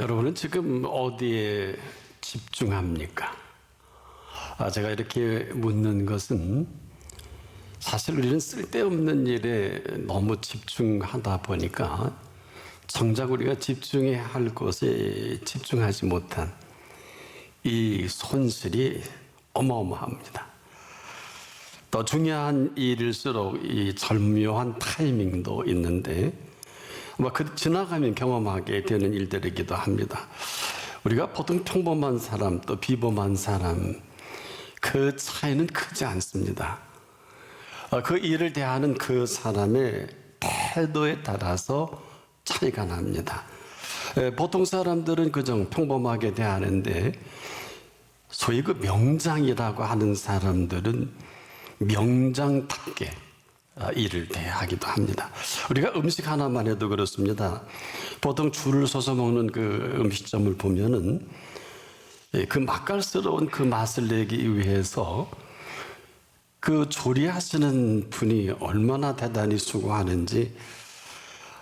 여러분은 지금 어디에 집중합니까? 제가 이렇게 묻는 것은 사실 우리는 쓸데없는 일에 너무 집중하다 보니까 정작 우리가 집중해야 할 것에 집중하지 못한 이 손실이 어마어마합니다. 더 중요한 일일수록 이 절묘한 타이밍도 있는데 그 지나가면 경험하게 되는 일들이기도 합니다. 우리가 보통 평범한 사람 또 비범한 사람 그 차이는 크지 않습니다. 그 일을 대하는 그 사람의 태도에 따라서 차이가 납니다. 보통 사람들은 그저 평범하게 대하는데 소위 그 명장이라고 하는 사람들은 명장답게 일을 대하기도 합니다. 우리가 음식 하나만 해도 그렇습니다. 보통 줄을 서서 먹는 그 음식점을 보면은 그 맛깔스러운 그 맛을 내기 위해서 그 조리하시는 분이 얼마나 대단히 수고하는지,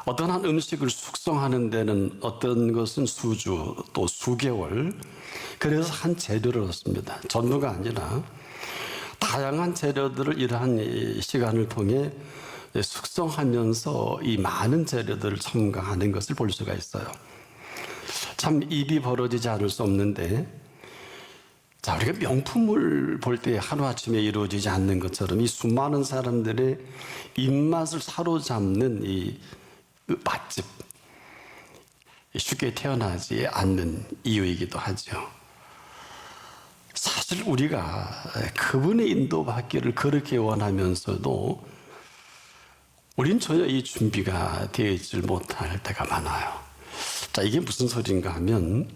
어떤 한 음식을 숙성하는 데는 어떤 것은 수주 또 수개월, 그래서 한 재료를 얻습니다. 전부가 아니라 다양한 재료들을 이러한 시간을 통해 숙성하면서 이 많은 재료들을 첨가하는 것을 볼 수가 있어요. 참 입이 벌어지지 않을 수 없는데, 우리가 명품을 볼 때 하루아침에 이루어지지 않는 것처럼 이 수많은 사람들의 입맛을 사로잡는 이 맛집, 쉽게 태어나지 않는 이유이기도 하죠. 사실 우리가 그분의 인도받기를 그렇게 원하면서도 우린 전혀 이 준비가 되어 있지 못할 때가 많아요. 이게 무슨 소린가 하면,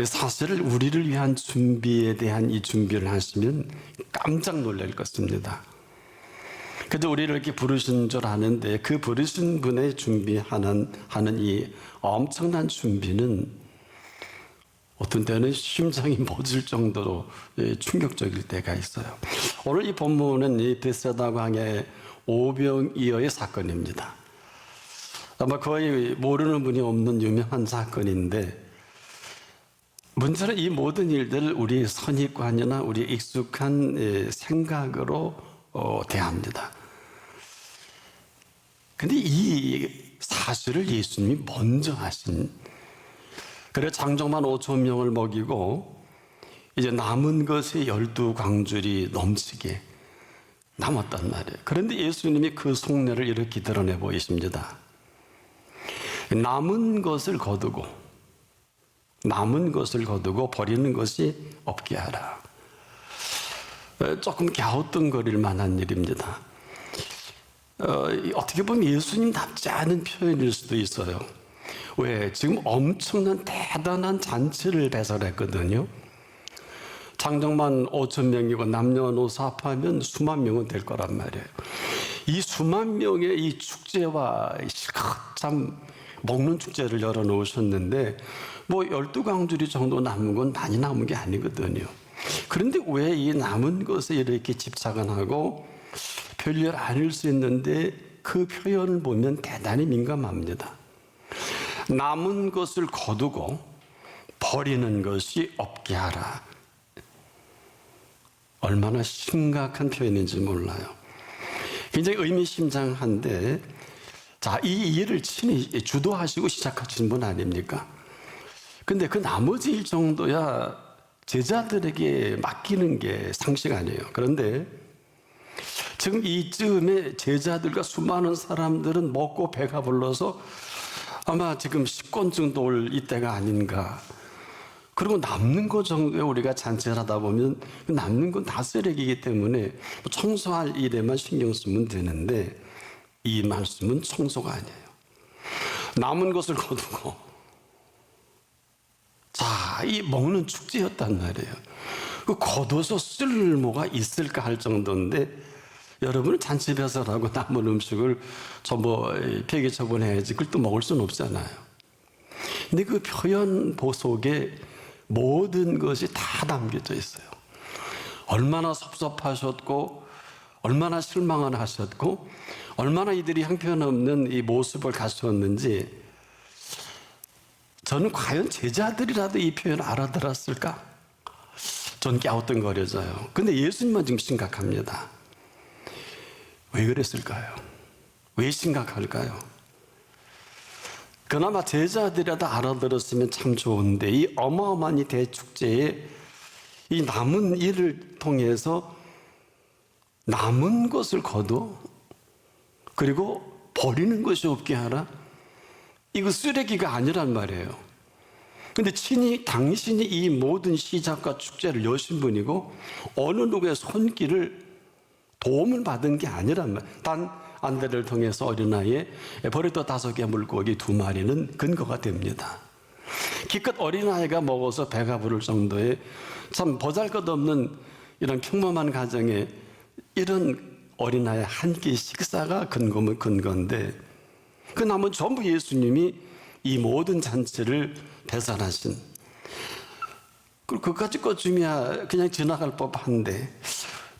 사실 우리를 위한 준비에 대한 이 준비를 하시면 깜짝 놀랄 것입니다. 그래도 우리를 이렇게 부르신 줄 아는데 그 부르신 분의 준비하는 이 엄청난 준비는 어떤 때는 심장이 멎을 정도로 충격적일 때가 있어요. 오늘 이 본문은 이 베세다 강의 오병이어의 사건입니다. 아마 거의 모르는 분이 없는 유명한 사건인데, 문제는 이 모든 일들을 우리 선입관이나 우리 익숙한 생각으로 대합니다. 근데 이 사실을 예수님이 먼저 하신, 그래 장정만 5천 명을 먹이고 이제 남은 것이 12광줄이 넘치게 남았단 말이에요. 그런데 예수님이 그 속내를 이렇게 드러내 보이십니다. 남은 것을 거두고 버리는 것이 없게 하라. 조금 갸우뚱거릴 만한 일입니다. 어떻게 보면 예수님답지 않은 표현일 수도 있어요. 왜? 지금 엄청난 대단한 잔치를 배설했거든요. 장정만 5천 명이고 남녀노소 합하면 수만 명은 될 거란 말이에요. 이 수만 명의 이 축제와 실컷 참 먹는 축제를 열어놓으셨는데 12광주리 정도 남은 건 많이 남은 게 아니거든요. 그런데 왜 이 남은 것에 이렇게 집착을 하고 별일 아닐 수 있는데 그 표현을 보면 대단히 민감합니다. 남은 것을 거두고 버리는 것이 없게 하라. 얼마나 심각한 표현인지 몰라요. 굉장히 의미심장한데, 이 일을 친히 주도하시고 시작하신 분 아닙니까? 근데 그 나머지 일 정도야 제자들에게 맡기는 게 상식 아니에요. 그런데 지금 이쯤에 제자들과 수많은 사람들은 먹고 배가 불러서 아마 지금 10권쯤도 올 이때가 아닌가. 그리고 남는 것 정도에 우리가 잔치를 하다 보면 남는 건 다 쓰레기이기 때문에 청소할 일에만 신경 쓰면 되는데, 이 말씀은 청소가 아니에요. 남은 것을 거두고, 이 먹는 축제였단 말이에요. 그 거둬서 쓸모가 있을까 할 정도인데, 여러분은 잔치 배설하고 남은 음식을 전부 폐기 처분해야지 그걸 또 먹을 수는 없잖아요. 근데 그 표현 속에 모든 것이 다 담겨져 있어요. 얼마나 섭섭하셨고, 얼마나 실망을 하셨고, 얼마나 이들이 형편없는 이 모습을 갖추었는지 저는 과연 제자들이라도 이 표현을 알아들었을까? 전 갸우뚱거려져요. 근데 예수님은 지금 심각합니다. 왜 그랬을까요? 왜 심각할까요? 그나마 제자들이라도 알아들었으면 참 좋은데 이 어마어마한 이 대축제에 이 남은 일을 통해서 남은 것을 거둬 그리고 버리는 것이 없게 하라. 이거 쓰레기가 아니란 말이에요. 근데 친히 당신이 이 모든 시작과 축제를 여신 분이고 어느 누구의 손길을 도움을 받은 게 아니란 말이에요. 단 안대를 통해서 어린아이의 버릇도 5개 물고기 2마리는 근거가 됩니다. 기껏 어린아이가 먹어서 배가 부를 정도의 참 보잘것없는 이런 평범한 가정에 이런 어린아이 한 끼 식사가 근거면 근거인데 그 남은 전부 예수님이 이 모든 잔치를 배설하신 그까짓 것쯤이야 그냥 지나갈 법한데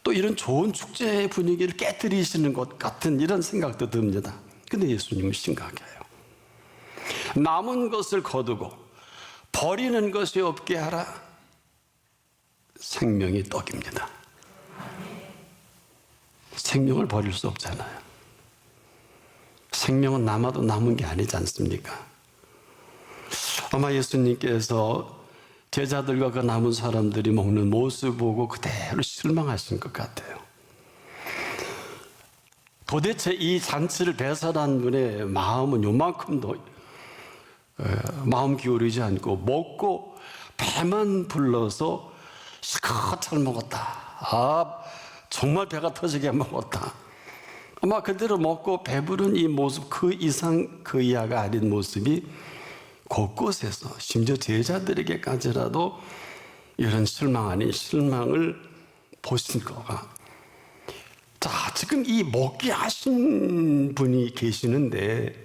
또 이런 좋은 축제의 분위기를 깨뜨리시는 것 같은 이런 생각도 듭니다. 근데 예수님은 심각해요. 남은 것을 거두고 버리는 것이 없게 하라. 생명이 떡입니다. 생명을 버릴 수 없잖아요. 생명은 남아도 남은 게 아니지 않습니까? 아마 예수님께서 제자들과 그 남은 사람들이 먹는 모습 보고 그대로 실망하신 것 같아요. 도대체 이 잔치를 배설한 분의 마음은 요만큼도 마음 기울이지 않고 먹고 배만 불러서 실컷 잘 먹었다. 아, 정말 배가 터지게 먹었다. 아마 그대로 먹고 배부른 이 모습 그 이상 그 이하가 아닌 모습이 곳곳에서 심지어 제자들에게까지라도 이런 실망 아닌 실망을 보신 거가 자 지금 이 먹게 하신 분이 계시는데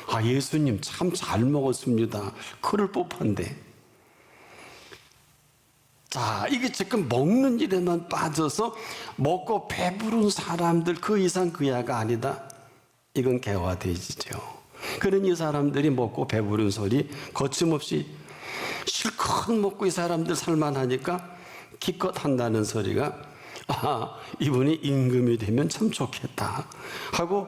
아 예수님 참 잘 먹었습니다. 그럴 법한데 자 이게 지금 먹는 일에만 빠져서 먹고 배부른 사람들 그 이상 그 이하가 아니다. 이건 개화돼지죠. 그런 이 사람들이 먹고 배부른 소리 거침없이 실컷 먹고 이 사람들 살만하니까 기껏 한다는 소리가 아 이분이 임금이 되면 참 좋겠다 하고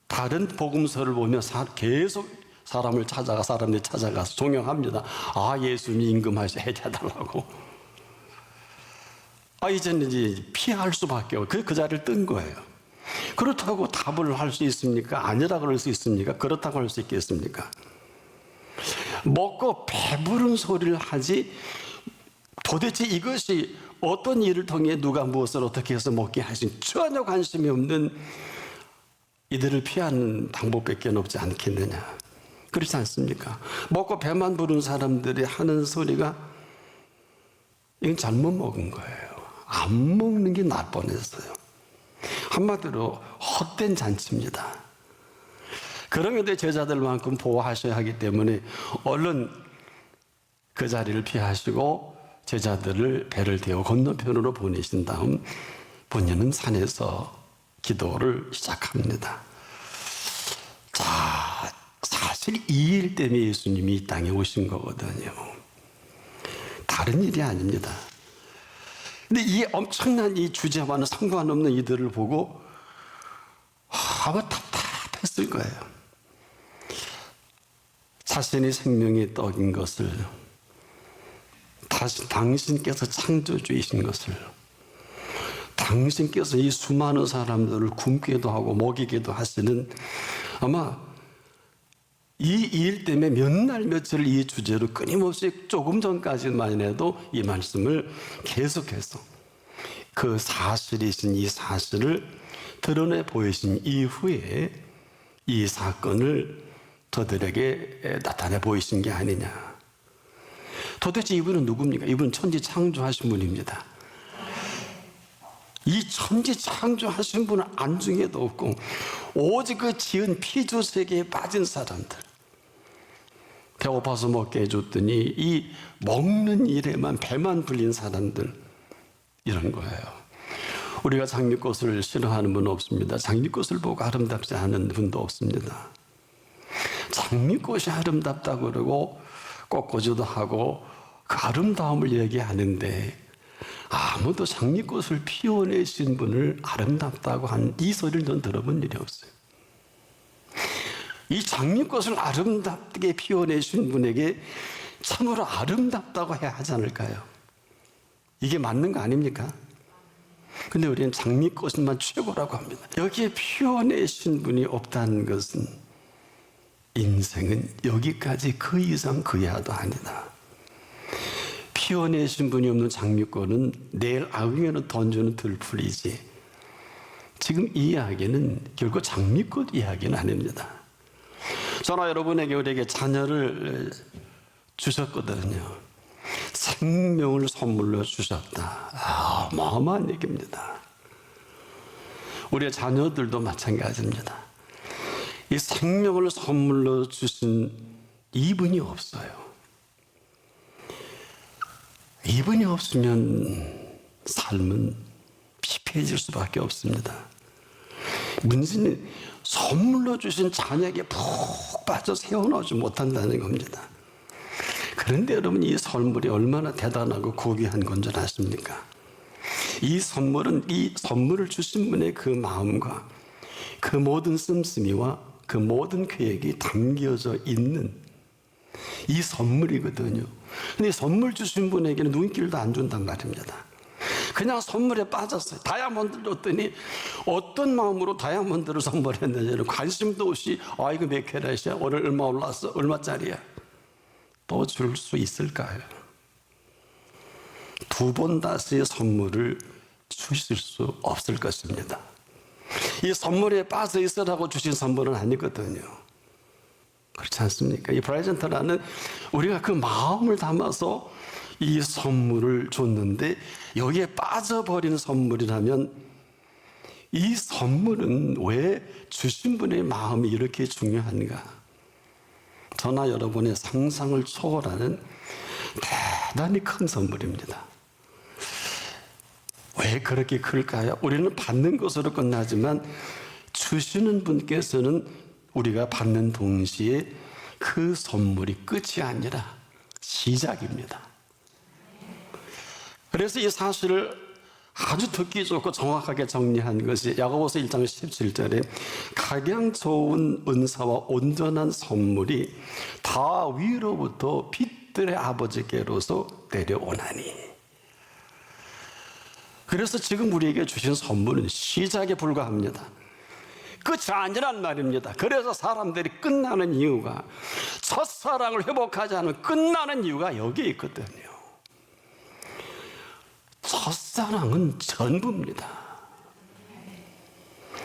다른 복음서를 보면 계속 사람들이 찾아가서 종용합니다. 아 예수님 임금하셔 해달라고. 아 이제는 이제 피할 수밖에 없고 그 자리를 뜬 거예요. 그렇다고 답을 할 수 있습니까? 아니라 그럴 수 있습니까? 그렇다고 할 수 있겠습니까? 먹고 배부른 소리를 하지 도대체 이것이 어떤 일을 통해 누가 무엇을 어떻게 해서 먹게 하신 전혀 관심이 없는 이들을 피하는 방법밖에 없지 않겠느냐. 그렇지 않습니까? 먹고 배만 부른 사람들이 하는 소리가 이건 잘못 먹은 거예요. 안 먹는 게 나을 뻔했어요. 한마디로 헛된 잔치입니다. 그럼에도 제자들만큼 보호하셔야 하기 때문에 얼른 그 자리를 피하시고 제자들을 배를 태워 건너편으로 보내신 다음 본인은 산에서 기도를 시작합니다. 자, 사실 이 일 때문에 예수님이 이 땅에 오신 거거든요. 다른 일이 아닙니다. 근데 이 엄청난 이 주제와는 상관없는 이들을 보고 아마 답답했을 거예요. 자신이 생명의 떡인 것을 다시 당신께서 창조주이신 것을 당신께서 이 수많은 사람들을 굶기도 하고 먹이기도 하시는 아마 이 일 때문에 몇 날 며칠 이 주제로 끊임없이 조금 전까지만 해도 이 말씀을 계속해서 그 사실이신 이 사실을 드러내 보이신 이후에 이 사건을 저들에게 나타내 보이신 게 아니냐. 도대체 이분은 누굽니까? 이분은 천지 창조하신 분입니다. 이 천지 창조하신 분은 안중에도 없고 오직 그 지은 피조세계에 빠진 사람들 배고파서 먹게 해줬더니 이 먹는 일에만 배만 불린 사람들 이런 거예요. 우리가 장미꽃을 싫어하는 분은 없습니다. 장미꽃을 보고 아름답지 않은 분도 없습니다. 장미꽃이 아름답다고 그러고 꽃꽂이도 하고 그 아름다움을 얘기하는데 아무도 장미꽃을 피워내신 분을 아름답다고 한 이 소리를 전 들어본 일이 없어요. 이 장미꽃을 아름답게 피워내신 분에게 참으로 아름답다고 해야 하지 않을까요? 이게 맞는 거 아닙니까? 근데 우리는 장미꽃만 최고라고 합니다. 여기에 피워내신 분이 없다는 것은 인생은 여기까지 그 이상 그 이하도 아니다. 피워내신 분이 없는 장미꽃은 내일 아궁이로 던지는 들풀이지, 지금 이 이야기는 결국 장미꽃 이야기는 아닙니다. 저나 여러분에게 우리에게 자녀를 주셨거든요. 생명을 선물로 주셨다. 어마어마한 얘기입니다. 우리의 자녀들도 마찬가지입니다. 이 생명을 선물로 주신 이분이 없어요. 이분이 없으면 삶은 피폐해질 수밖에 없습니다. 문제는 선물로 주신 자녀에게 푹 빠져 세워놓지 못한다는 겁니다. 그런데 여러분, 이 선물이 얼마나 대단하고 고귀한 건 줄 아십니까? 이 선물은 이 선물을 주신 분의 그 마음과 그 모든 씀씀이와 그 모든 계획이 담겨져 있는 이 선물이거든요. 근데 선물 주신 분에게는 눈길도 안 준단 말입니다. 그냥 선물에 빠졌어요. 다이아몬드를 줬더니 어떤 마음으로 다이아몬드를 선물했는지는 관심도 없이 이거 몇 캐럿이야? 오늘 얼마 올랐어? 얼마짜리야? 또 줄 수 있을까요? 두 번 다시 선물을 주실 수 없을 것입니다. 이 선물에 빠져 있으라고 주신 선물은 아니거든요. 그렇지 않습니까? 이 프레젠트라는 우리가 그 마음을 담아서 이 선물을 줬는데 여기에 빠져버린 선물이라면 이 선물은 왜 주신 분의 마음이 이렇게 중요한가? 저나 여러분의 상상을 초월하는 대단히 큰 선물입니다. 왜 그렇게 클까요? 우리는 받는 것으로 끝나지만 주시는 분께서는 우리가 받는 동시에 그 선물이 끝이 아니라 시작입니다. 그래서 이 사실을 아주 듣기 좋고 정확하게 정리한 것이 야고보서 1장 17절에 가장 좋은 은사와 온전한 선물이 다 위로부터 빛들의 아버지께로서 내려오나니. 그래서 지금 우리에게 주신 선물은 시작에 불과합니다. 끝이 아니란 말입니다. 그래서 사람들이 끝나는 이유가, 첫사랑을 회복하지 않으면 끝나는 이유가 여기에 있거든요. 첫사랑은 전부입니다.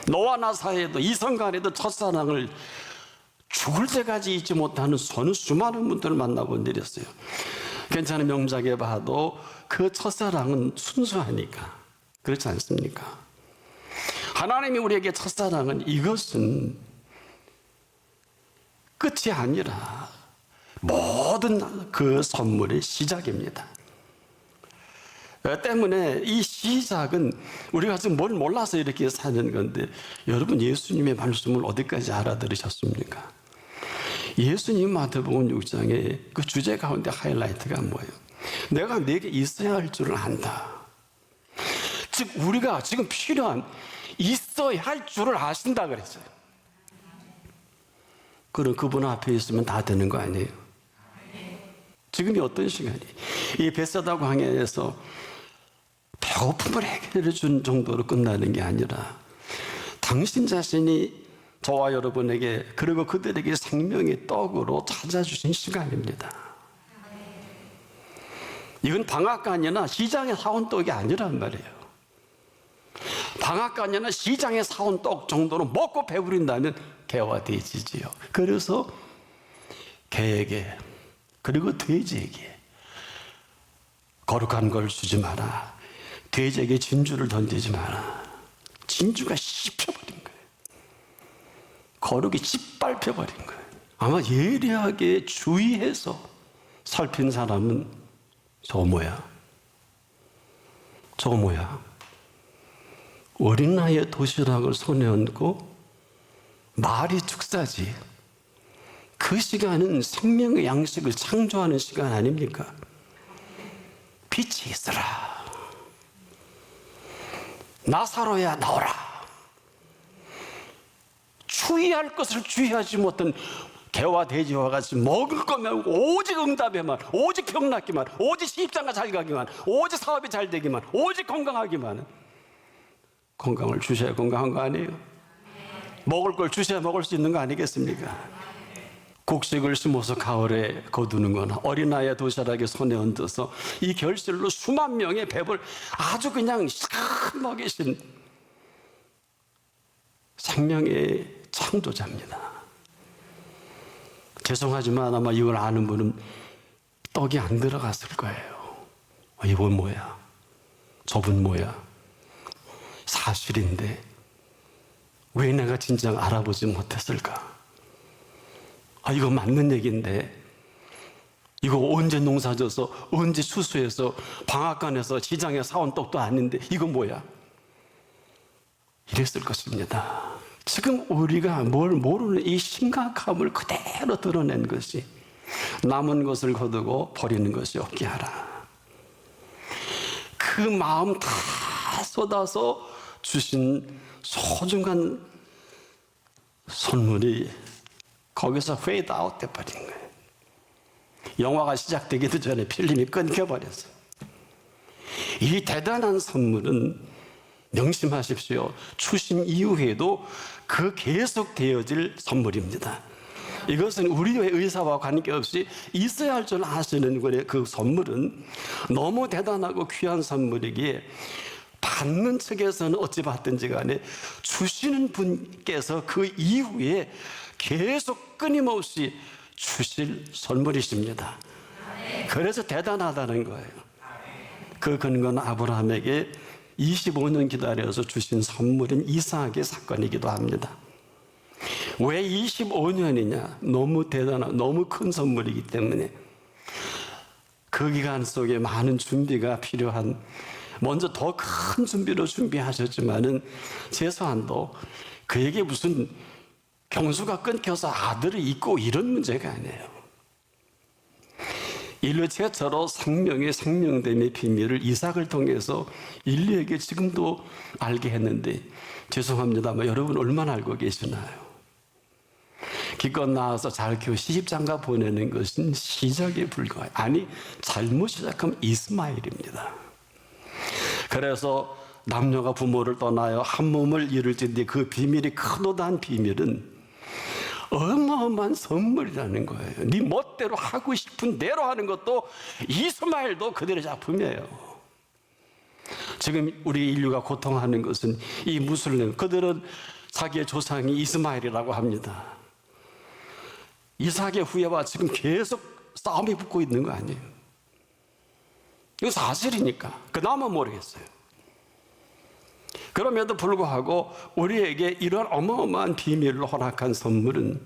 너와 나 사이에도 이성 간에도 첫사랑을 죽을 때까지 잊지 못하는 수많은 분들을 만나본 일이 있어요. 괜찮은 명작에 봐도 그 첫사랑은 순수하니까. 그렇지 않습니까? 하나님이 우리에게 첫사랑은 이것은 끝이 아니라 모든 그 선물의 시작입니다. 때문에 이 시작은 우리가 지금 뭘 몰라서 이렇게 사는 건데, 여러분 예수님의 말씀을 어디까지 알아들으셨습니까? 예수님 마태복음 6장의 그 주제 가운데 하이라이트가 뭐예요? 내가 내게 있어야 할 줄을 안다. 즉 우리가 지금 필요한 있어야 할 줄을 아신다 그랬어요. 그럼 그분 앞에 있으면 다 되는 거 아니에요? 지금이 어떤 시간이에요? 이 벳세다 광야에서 배고픔을 해결해 준 정도로 끝나는 게 아니라 당신 자신이 저와 여러분에게, 그리고 그들에게 생명의 떡으로 찾아주신 시간입니다. 이건 방앗간이나 시장에 사온 떡이 아니란 말이에요. 방앗간이나 시장에 사온 떡 정도로 먹고 배부른다면 개와 돼지지요. 그래서 개에게, 그리고 돼지에게 거룩한 걸 주지 마라. 돼지에게 진주를 던지지 마라. 진주가 씹혀버린 거예요. 거룩이 짓밟혀버린 거예요. 아마 예리하게 주의해서 살핀 사람은 저거 뭐야? 저거 뭐야? 어린 나이에 도시락을 손에 얹고 말이 축사지. 그 시간은 생명의 양식을 창조하는 시간 아닙니까? 빛이 있어라. 나사로야 나오라. 주의할 것을 주의하지 못한 개와 돼지와 같이 먹을 거면 오직 응답에만, 오직 병낫기만, 오직 시집장가 잘 가기만, 오직 사업이 잘 되기만, 오직 건강하기만. 건강을 주셔야 건강한 거 아니에요? 먹을 걸 주셔야 먹을 수 있는 거 아니겠습니까? 곡식을 심어서 가을에 거두는 거나 어린아이의 도시락에 손에 얹어서 이 결실로 수만 명의 배를 아주 그냥 싹 먹이신 생명의 창조자입니다. 죄송하지만 아마 이걸 아는 분은 떡이 안 들어갔을 거예요. 이건 뭐야? 저분 뭐야? 사실인데 왜 내가 진작 알아보지 못했을까? 이거 맞는 얘기인데 이거 언제 농사져서 언제 추수해서 방앗간에서 시장에 사온 떡도 아닌데 이거 뭐야? 이랬을 것입니다. 지금 우리가 뭘 모르는 이 심각함을 그대로 드러낸 것이 남은 것을 거두고 버리는 것이 없게 하라. 그 마음 다 쏟아서 주신 소중한 선물이 거기서 페이드 아웃 돼버린 거예요. 영화가 시작되기도 전에 필름이 끊겨버렸어요. 이 대단한 선물은 명심하십시오. 추심 이후에도 그 계속되어질 선물입니다. 이것은 우리의 의사와 관계없이 있어야 할 줄 아시는 그 선물은 너무 대단하고 귀한 선물이기에 받는 측에서는 어찌 받든지 간에 주시는 분께서 그 이후에 계속 끊임없이 주실 선물이십니다. 그래서 대단하다는 거예요. 그 근거는 아브라함에게 25년 기다려서 주신 선물인 이삭의 사건이기도 합니다. 왜 25년이냐? 너무 대단한, 너무 큰 선물이기 때문에 그 기간 속에 많은 준비가 필요한, 먼저 더 큰 준비로 준비하셨지만은 최소한도 그에게 무슨 경수가 끊겨서 아들이 있고 이런 문제가 아니에요. 인류 최초로 생명의 생명됨의 비밀을 이삭을 통해서 인류에게 지금도 알게 했는데 죄송합니다만 여러분 얼마나 알고 계시나요? 기껏 나와서 잘 키워 시집장가 보내는 것은 시작에 불과해요. 아니 잘못 시작하면 이스마엘입니다. 그래서 남녀가 부모를 떠나요 한 몸을 이룰진데 그 비밀이 크도다한 비밀은 어마어마한 선물이라는 거예요. 네 멋대로 하고 싶은 대로 하는 것도 이스마엘도 그들의 작품이에요. 지금 우리 인류가 고통하는 것은 이 무슬림, 그들은 자기의 조상이 이스마엘이라고 합니다. 이삭의 후예와 지금 계속 싸움이 붙고 있는 거 아니에요. 이거 사실이니까 그나마 모르겠어요. 그럼에도 불구하고 우리에게 이런 어마어마한 비밀을 허락한 선물은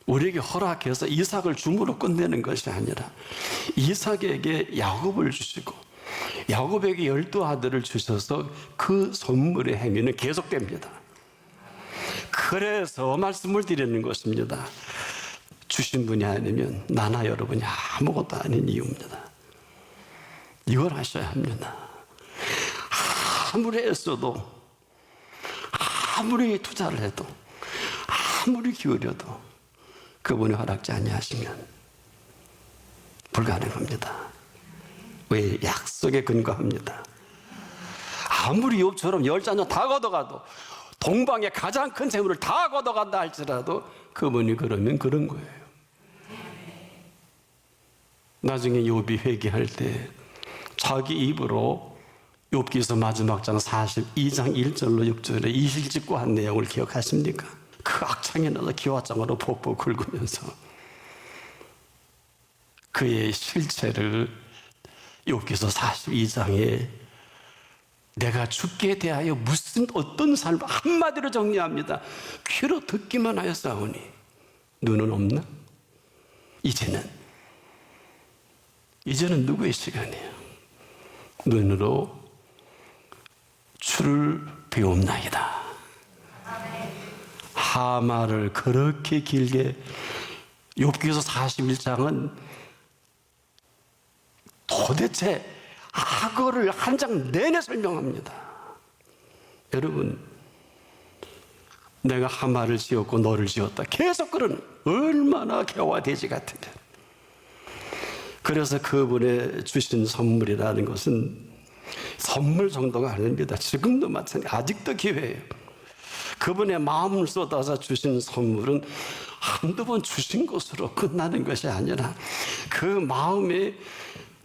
우리에게 허락해서 이삭을 줌으로 끝내는 것이 아니라 이삭에게 야곱을 주시고 야곱에게 12아들을 주셔서 그 선물의 행위는 계속됩니다. 그래서 말씀을 드리는 것입니다. 주신 분이 아니면 나나 여러분이 아무것도 아닌 이유입니다. 이걸 아셔야 합니다. 아무리 애써도, 아무리 투자를 해도, 아무리 기울여도 그분이 허락지 아니하시면 불가능합니다. 왜? 약속에 근거합니다. 아무리 욥처럼 10자녀 다 걷어가도 동방의 가장 큰 재물을 다 걷어간다 할지라도 그분이 그러면 그런 거예요. 나중에 욥이 회개할 때 자기 입으로 욥기서 마지막 장 42장 1절로 6절에 이실직고한 내용을 기억하십니까? 그 악창에 나서 기와장으로 폭폭 긁으면서 그의 실체를 욥기서 42장에 내가 죽게 대하여 무슨 어떤 삶 한마디로 정리합니다. 귀로 듣기만 하여 싸우니 눈은 없나? 이제는 누구의 시간이에요? 눈으로 주를 배움나이다. 하마를 그렇게 길게, 욥기서 41장은 도대체 악어를 한 장 내내 설명합니다. 여러분, 내가 하마를 지었고 너를 지었다, 계속 그런, 얼마나 개와 돼지 같으면. 그래서 그분의 주신 선물이라는 것은 선물 정도가 아닙니다. 지금도 마찬가지, 아직도 기회예요. 그분의 마음을 쏟아서 주신 선물은 한두 번 주신 것으로 끝나는 것이 아니라 그 마음이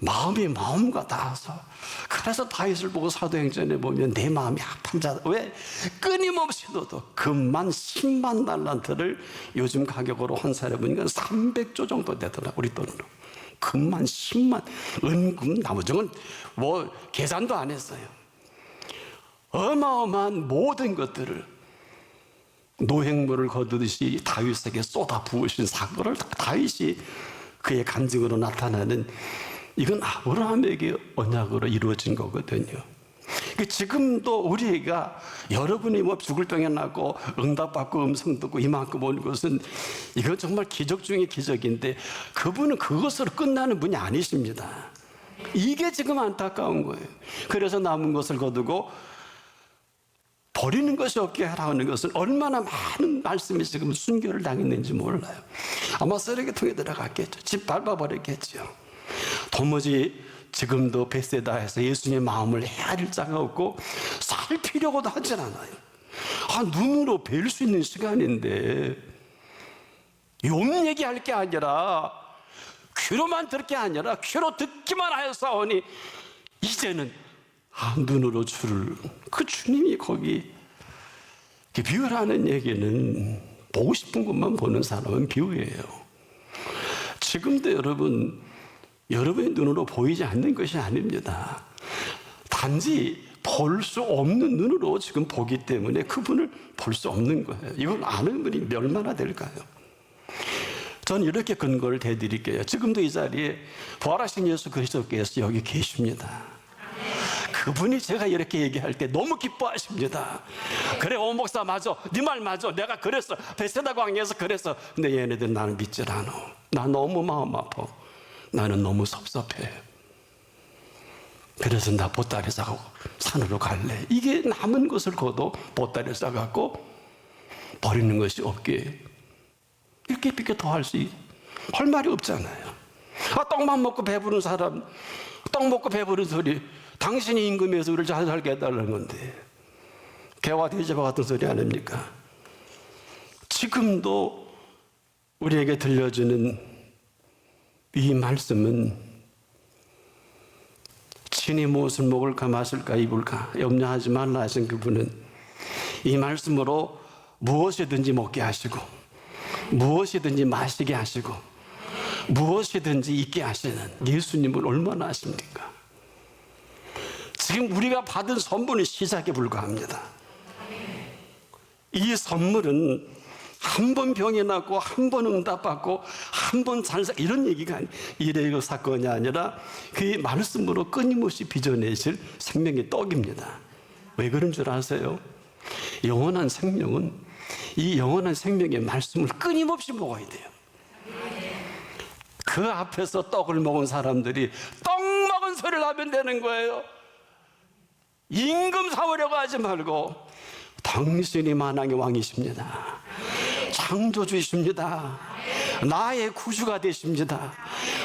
마음과 닿아서, 그래서 다윗을 보고 사도행전에 보면 내 마음이 아픈 자다. 왜? 끊임없이 너도 금만 10만 달란트를 요즘 가격으로 환산해 보니까 300조 정도 되더라, 우리 돈으로. 금만 10만, 은금, 나머지는 뭐 계산도 안 했어요. 어마어마한 모든 것들을 노획물을 거두듯이 다윗에게 쏟아 부으신 사건을 다윗이 그의 간증으로 나타나는, 이건 아브라함에게 언약으로 이루어진 거거든요. 지금도 우리가, 여러분이 뭐 죽을 병에 나고 응답받고 음성 듣고 이만큼 온 것은, 이건 정말 기적 중에 기적인데, 그분은 그것으로 끝나는 분이 아니십니다. 이게 지금 안타까운 거예요. 그래서 남은 것을 거두고 버리는 것이 없게 하라는 것은 얼마나 많은 말씀이 지금 순교를 당했는지 몰라요. 아마 쓰레기통에 들어갔겠죠. 집 밟아버렸겠죠. 도무지 지금도 벳세다에서 예수님의 마음을 헤아릴 자가 없고 살피려고도 하질 않아요. 눈으로 뵐 수 있는 시간인데, 욥 얘기할 게 아니라, 귀로만 들을 게 아니라 귀로 듣기만 하였사오니 이제는 눈으로 주를, 그 주님이 거기 비유라는 얘기는 보고 싶은 것만 보는 사람은 비유예요. 지금도 여러분의 눈으로 보이지 않는 것이 아닙니다. 단지 볼 수 없는 눈으로 지금 보기 때문에 그분을 볼 수 없는 거예요. 이걸 아는 분이 얼마나 될까요? 저는 이렇게 근거를 대드릴게요. 지금도 이 자리에 부활하신 예수 그리스도께서 여기 계십니다. 그분이 제가 이렇게 얘기할 때 너무 기뻐하십니다. 그래, 오 목사 맞아, 네 말 맞아, 내가 그랬어, 베세다 광야에서 그랬어. 근데 얘네들 나는 믿질 않아. 나 너무 마음 아파. 나는 너무 섭섭해. 그래서 나 보따리 싸고 산으로 갈래. 이게 남은 것을 거둬 보따리 싸갖고 버리는 것이 없게, 이렇게 삐게 더 할 말이 없잖아요. 떡만 먹고 배부른 사람, 떡 먹고 배부른 소리, 당신이 임금에서 우리를 잘 살게 해달라는 건데, 개와 돼지와 같은 소리 아닙니까? 지금도 우리에게 들려주는 이 말씀은, 친히 무엇을 먹을까 마실까 입을까 염려하지 말라 하신 그분은 이 말씀으로 무엇이든지 먹게 하시고, 무엇이든지 마시게 하시고, 무엇이든지 있게 하시는 예수님을 얼마나 아십니까? 지금 우리가 받은 선물은 시작에 불과합니다. 이 선물은 한 번 병이 나고 한 번 응답받고 한 번 잘사, 이런 얘기가 이래요 사건이 아니라 그 말씀으로 끊임없이 빚어내실 생명의 떡입니다. 왜 그런 줄 아세요? 영원한 생명은 이 영원한 생명의 말씀을 끊임없이 먹어야 돼요. 그 앞에서 떡을 먹은 사람들이 떡 먹은 소리를 하면 되는 거예요. 임금 삼으려고 하지 말고, 당신이 만왕의 왕이십니다. 창조주이십니다. 나의 구주가 되십니다.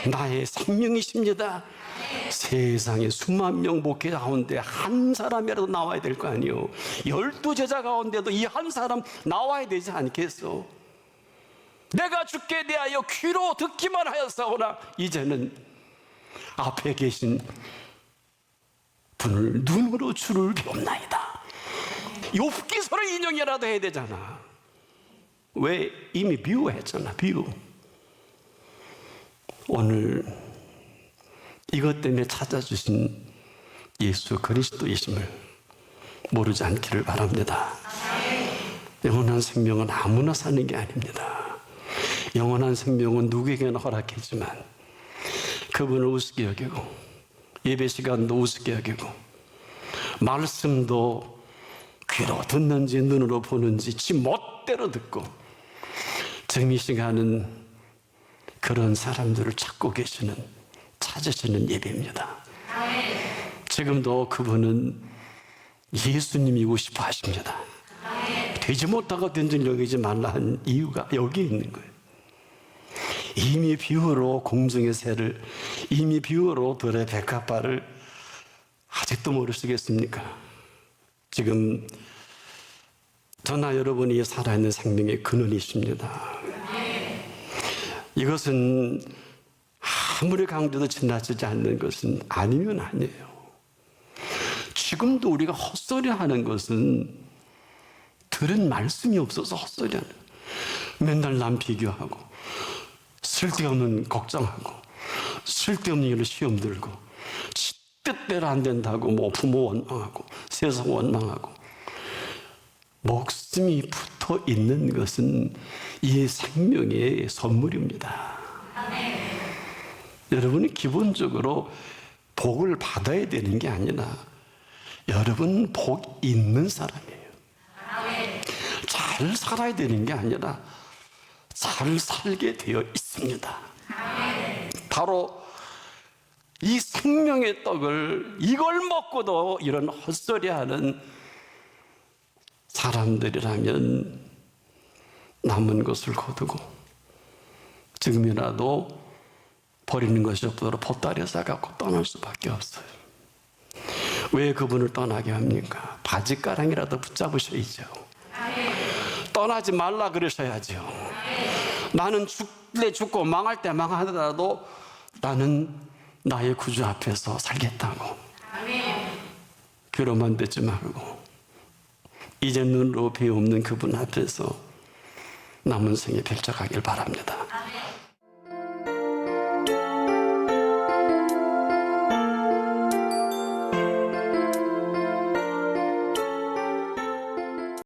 나의 생명이십니다. 세상에 수만 명 목회 가운데 한 사람이라도 나와야 될 거 아니에요. 12제자 가운데도 이 한 사람 나와야 되지 않겠어? 내가 주께 대하여 귀로 듣기만 하였사오나 이제는 앞에 계신 분을 눈으로 주를 배웁나이다. 욥기서를 인용이라도 해야 되잖아. 왜? 이미 비유했잖아. 비유. 오늘 이것 때문에 찾아주신 예수 그리스도이심을 모르지 않기를 바랍니다. 영원한 생명은 아무나 사는 게 아닙니다. 영원한 생명은 누구에게나 허락했지만 그분을 우습게 여기고, 예배 시간도 우습게 여기고, 말씀도 귀로 듣는지 눈으로 보는지 지 멋대로 듣고 지금 이 시간은 그런 사람들을 찾으시는 예배입니다. 지금도 그분은 예수님이고 싶어 하십니다. 되지 못하고 된 줄 여기지 말라 한 이유가 여기 있는 거예요. 이미 비유로 공중의 새를, 이미 비유로 들의 백합화를 아직도 모르시겠습니까? 지금 저나 여러분이 살아있는 생명의 근원이십니다. 이것은 아무리 강조도 지나치지 않는 것은 아니면 아니에요. 지금도 우리가 헛소리하는 것은 들은 말씀이 없어서 헛소리하는 거예요. 맨날 남 비교하고 쓸데없는 걱정하고 쓸데없는 일로 시험 들고 지 뜻대로 안 된다고 뭐 부모 원망하고 세상 원망하고 목숨이 붙어 있는 것은 이 생명의 선물입니다. 여러분이 기본적으로 복을 받아야 되는 게 아니라 여러분 복 있는 사람이에요. 잘 살아야 되는 게 아니라 잘 살게 되어 있습니다. 바로 이 생명의 떡을 이걸 먹고도 이런 헛소리하는 사람들이라면 남은 것을 거두고 지금이라도 버리는 것이 없도록 보따리에 싸갖고 떠날 수밖에 없어요. 왜 그분을 떠나게 합니까? 바지가랑이라도 붙잡으셔야죠. 떠나지 말라 그러셔야죠. 나는 죽래 죽고 망할 때 망하더라도 나는 나의 구주 앞에서 살겠다고. 귀로만 듣지 말고 이제 눈으로 비없는 그분 앞에서 남은 생에 펼쳐가길 바랍니다.